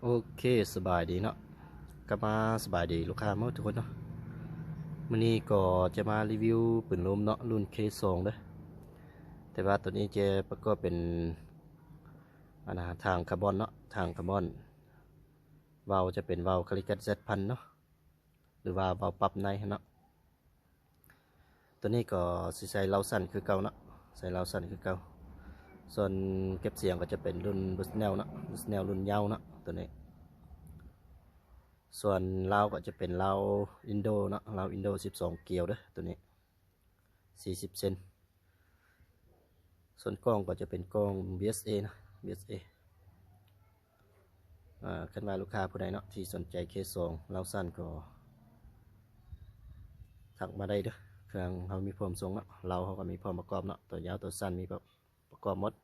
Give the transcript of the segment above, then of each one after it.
โอเคสบายดีเนาะกลับมาสบายดีลูกค้าเมื่อทุกคนเนาะมื้อนี้ก็จะมารีวิวปืนลมเนาะรุ่น K2 เด้อแต่ว่าตัวนี้จะประกอบเป็นทางคาร์บอนเนาะทางคาร์บอนวาล์วจะเป็นวาล์วคาลิกัส Z1000เนาะหรือว่าวาล์วปรับในเนาะตัวนี้ก็สิใส่เหลาสั้นคือเก่าเนาะใส่เหลาสั้นคือเก่าส่วนเก็บเสียงก็จะเป็นรุ่นบุสเนลเนาะบุสเนลรุ่นยาวเนาะตัวนี้ส่วนลาวก็จะเป็นลาวอินโดเนาะลาวอินโด12เกลียวเด้อตัวนี้40เซนส่วนกล้องก็จะเป็นกล้อง BSA นะ BSA ขึ้นมาลูกค้าผู้ใดเนาะที่สนใจเคส2เราสั้นก็ทักมาได้เด้อเครื่องเขามีพร้อมส่งเนาะเราเขาก็มีพร้อมประกอบเนาะตัวยาวตัวสั้นมีประกอบหมด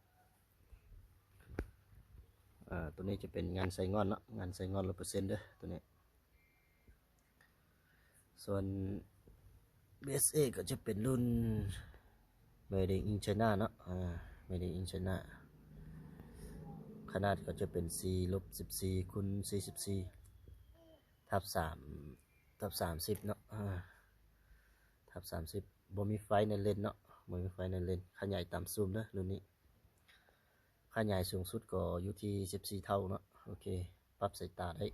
ตัวนี้จะเป็นงานไซงอนเนาะงานไซงอน100%เด้อตัวนี้ส่วน BSA ก็จะเป็นรุ่น Made in China เนาะMade in China ขนาดก็จะเป็น4-14คูณ44ทับ3ทับ30เนาะทับ30บ่มีไฟในเลนเนาะบ่มีไฟในเลนขยายตามซูมเด้อรุ่นนี้ขยายสูงสุดก็อยู่ที่14เท่าเนาะโอเคปรับสายตาได้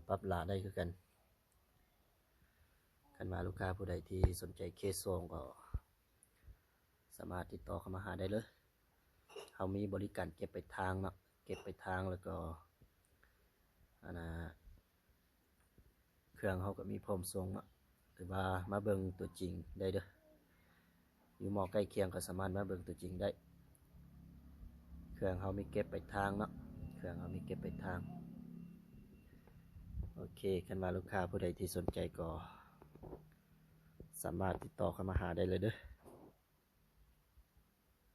ปรับหลาได้คือกันคันมาลูกค้าผู้ใดที่สนใจเคส2ก็สามารถติดต่อเข้ามาหาได้เลยเขามีบริการเก็บไปทางเนาะเก็บไปทางแล้วก็เครื่องเขาก็มีพร้อมส่งเนาะหรือว่ามาเบิ่งตัวจริงได้เด้ออยู่หมอใกล้เคียงก็สามารถมาเบิ่งตัวจริงได้เครื่องเขามีเก็บไปทางเนาะเครื่องเขามีเก็บไปทางโอเคคันมาลูกค้าผู้ใดที่สนใจก็สามารถติดต่อเข้ามาหาได้เลยเด้อ